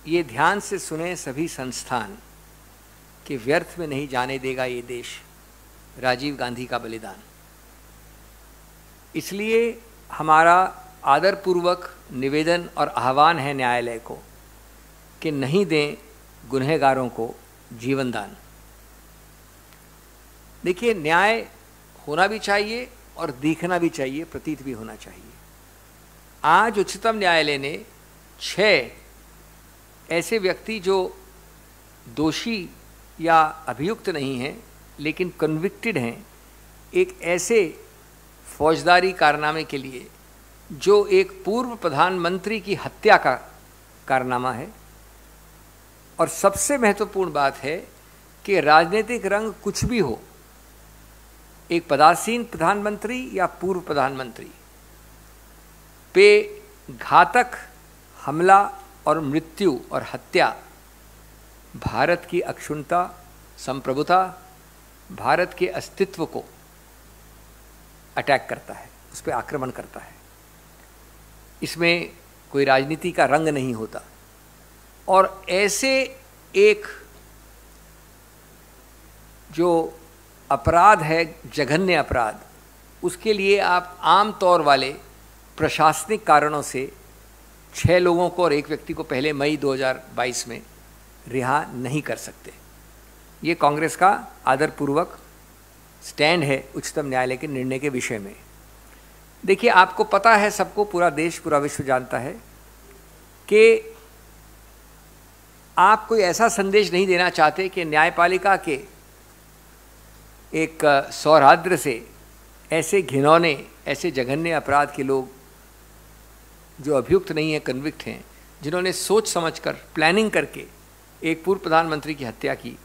ये ध्यान से सुने सभी संस्थान कि व्यर्थ में नहीं जाने देगा ये देश राजीव गांधी का बलिदान। इसलिए हमारा आदरपूर्वक निवेदन और आह्वान है न्यायालय को कि नहीं दें गुनहगारों को जीवन दान। देखिए, न्याय होना भी चाहिए और दिखना भी चाहिए, प्रतीत भी होना चाहिए। आज उच्चतम न्यायालय ने 6 ऐसे व्यक्ति जो दोषी या अभियुक्त नहीं हैं लेकिन कन्विक्टेड हैं, एक ऐसे फौजदारी कारनामे के लिए जो एक पूर्व प्रधानमंत्री की हत्या का कारनामा है। और सबसे महत्वपूर्ण बात है कि राजनीतिक रंग कुछ भी हो, एक पदासीन प्रधानमंत्री या पूर्व प्रधानमंत्री पे घातक हमला और मृत्यु और हत्या भारत की अक्षुण्णता, संप्रभुता, भारत के अस्तित्व को अटैक करता है, उस पर आक्रमण करता है। इसमें कोई राजनीति का रंग नहीं होता। और ऐसे एक जो अपराध है, जघन्य अपराध, उसके लिए आप आम तौर वाले प्रशासनिक कारणों से 6 लोगों को और एक व्यक्ति को पहले मई 2022 में रिहा नहीं कर सकते। ये कांग्रेस का आदरपूर्वक स्टैंड है उच्चतम न्यायालय के निर्णय के विषय में। देखिए, आपको पता है, सबको, पूरा देश, पूरा विश्व जानता है कि आप कोई ऐसा संदेश नहीं देना चाहते कि न्यायपालिका के एक सौहार्द्र से ऐसे घिनौने, ऐसे जघन्य अपराध के लोग जो अभियुक्त नहीं है, कन्विक्ट हैं, जिन्होंने सोच समझकर प्लानिंग करके एक पूर्व प्रधानमंत्री की हत्या की,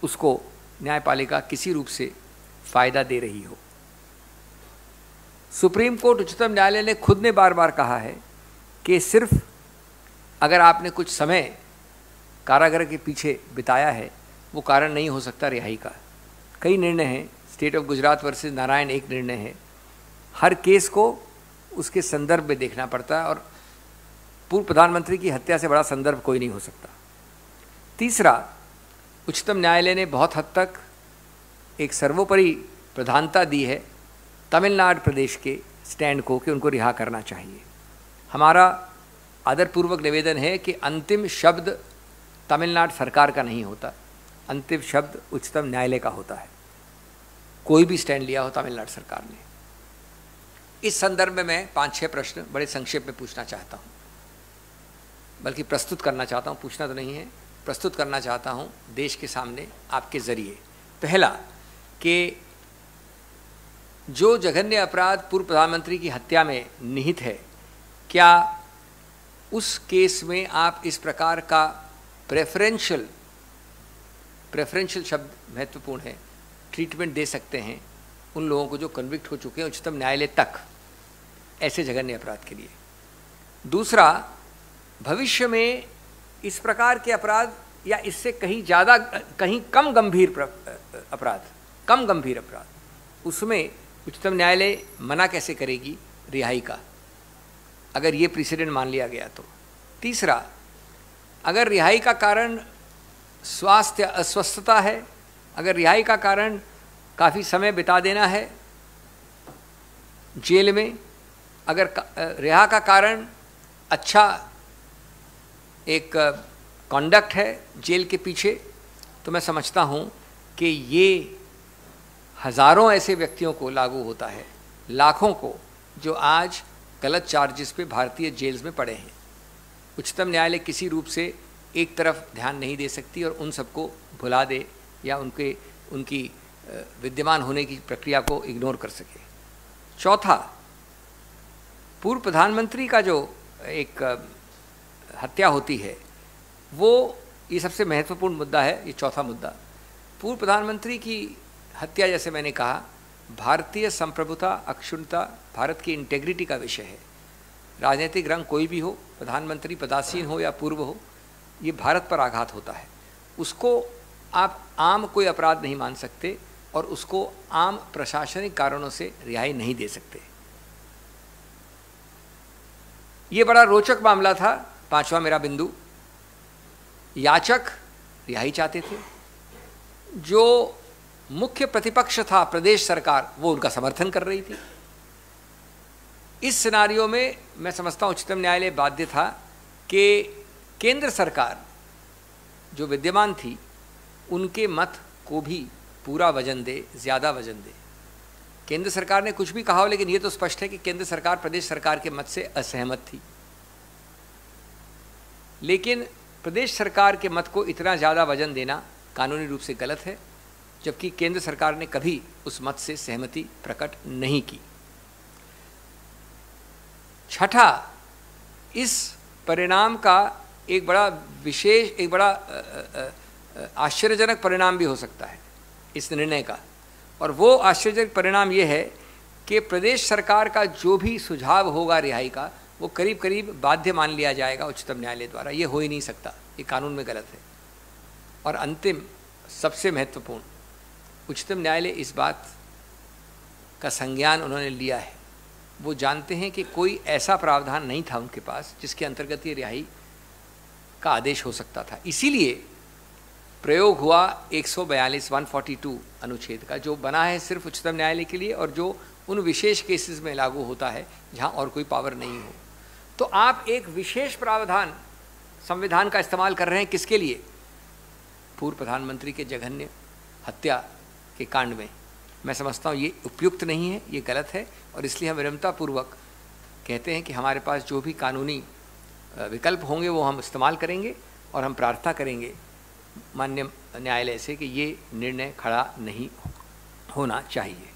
उसको न्यायपालिका किसी रूप से फायदा दे रही हो। सुप्रीम कोर्ट, उच्चतम न्यायालय ने खुद ने बार बार कहा है कि सिर्फ अगर आपने कुछ समय कारागार के पीछे बिताया है, वो कारण नहीं हो सकता रिहाई का। कई निर्णय हैं, state of Gujarat versus Narayan एक निर्णय है। हर केस को उसके संदर्भ में देखना पड़ता है और पूर्व प्रधानमंत्री की हत्या से बड़ा संदर्भ कोई नहीं हो सकता। तीसरा, उच्चतम न्यायालय ने बहुत हद तक एक सर्वोपरि प्रधानता दी है तमिलनाडु प्रदेश के स्टैंड को कि उनको रिहा करना चाहिए। हमारा आदरपूर्वक निवेदन है कि अंतिम शब्द तमिलनाडु सरकार का नहीं होता, अंतिम शब्द उच्चतम न्यायालय का होता है, कोई भी स्टैंड लिया हो तमिलनाडु सरकार ने। इस संदर्भ में मैं 5-6 प्रश्न बड़े संक्षेप में पूछना चाहता हूँ, बल्कि प्रस्तुत करना चाहता हूँ, पूछना तो नहीं है, प्रस्तुत करना चाहता हूँ देश के सामने आपके ज़रिए। पहला, कि जो जघन्य अपराध पूर्व प्रधानमंत्री की हत्या में निहित है, क्या उस केस में आप इस प्रकार का प्रेफरेंशियल शब्द महत्वपूर्ण है, ट्रीटमेंट दे सकते हैं उन लोगों को जो कन्विक्ट हो चुके हैं उच्चतम न्यायालय तक ऐसे जघन्य अपराध के लिए? दूसरा, भविष्य में इस प्रकार के अपराध या इससे कहीं ज़्यादा, कहीं कम गंभीर अपराध, उसमें उच्चतम न्यायालय मना कैसे करेगी रिहाई का, अगर ये प्रेसिडेंट मान लिया गया तो? तीसरा, अगर रिहाई का कारण स्वास्थ्य अस्वस्थता है, अगर रिहाई का कारण काफ़ी समय बिता देना है जेल में, अगर रिहा का कारण अच्छा एक कॉन्डक्ट है जेल के पीछे, तो मैं समझता हूँ कि ये हज़ारों ऐसे व्यक्तियों को लागू होता है, लाखों को, जो आज गलत चार्जेस पे भारतीय जेल्स में पड़े हैं। उच्चतम न्यायालय किसी रूप से एक तरफ ध्यान नहीं दे सकती और उन सबको भुला दे या उनकी विद्यमान होने की प्रक्रिया को इग्नोर कर सके। चौथा, पूर्व प्रधानमंत्री का जो एक हत्या होती है, वो ये सबसे महत्वपूर्ण मुद्दा है। ये चौथा मुद्दा, पूर्व प्रधानमंत्री की हत्या, जैसे मैंने कहा, भारतीय संप्रभुता, अक्षुण्णता, भारत की इंटेग्रिटी का विषय है। राजनीतिक रंग कोई भी हो, प्रधानमंत्री पदासीन हो या पूर्व हो, ये भारत पर आघात होता है। उसको आप आम कोई अपराध नहीं मान सकते और उसको आम प्रशासनिक कारणों से रिहाई नहीं दे सकते। ये बड़ा रोचक मामला था। पांचवा मेरा बिंदु, याचक रिहाई चाहते थे, जो मुख्य प्रतिपक्ष था प्रदेश सरकार वो उनका समर्थन कर रही थी। इस सिनारियो में मैं समझता हूँ उच्चतम न्यायालय बाध्य था कि केंद्र सरकार जो विद्यमान थी उनके मत को भी पूरा वजन दे, ज़्यादा वजन दे। केंद्र सरकार ने कुछ भी कहा हो, लेकिन ये तो स्पष्ट है कि केंद्र सरकार प्रदेश सरकार के मत से असहमत थी। लेकिन प्रदेश सरकार के मत को इतना ज़्यादा वजन देना कानूनी रूप से गलत है, जबकि केंद्र सरकार ने कभी उस मत से सहमति प्रकट नहीं की। छठा, इस परिणाम का एक बड़ा विशेष, एक बड़ा आश्चर्यजनक परिणाम भी हो सकता है इस निर्णय का, और वो आश्चर्यजनक परिणाम ये है कि प्रदेश सरकार का जो भी सुझाव होगा रिहाई का, वो करीब करीब बाध्य मान लिया जाएगा उच्चतम न्यायालय द्वारा। ये हो ही नहीं सकता, ये कानून में गलत है। और अंतिम, सबसे महत्वपूर्ण, उच्चतम न्यायालय इस बात का संज्ञान उन्होंने लिया है। वो जानते हैं कि कोई ऐसा प्रावधान नहीं था उनके पास जिसके अंतर्गत ये रिहाई का आदेश हो सकता था। इसीलिए प्रयोग हुआ 142 अनुच्छेद का, जो बना है सिर्फ उच्चतम न्यायालय के लिए और जो उन विशेष केसेस में लागू होता है जहां और कोई पावर नहीं हो। तो आप एक विशेष प्रावधान संविधान का इस्तेमाल कर रहे हैं, किसके लिए? पूर्व प्रधानमंत्री के जघन्य हत्या के कांड में। मैं समझता हूँ ये उपयुक्त नहीं है, ये गलत है, और इसलिए हम विनम्रतापूर्वक कहते हैं कि हमारे पास जो भी कानूनी विकल्प होंगे वो हम इस्तेमाल करेंगे, और हम प्रार्थना करेंगे माननीय न्यायालय से कि ये निर्णय खड़ा नहीं होना चाहिए।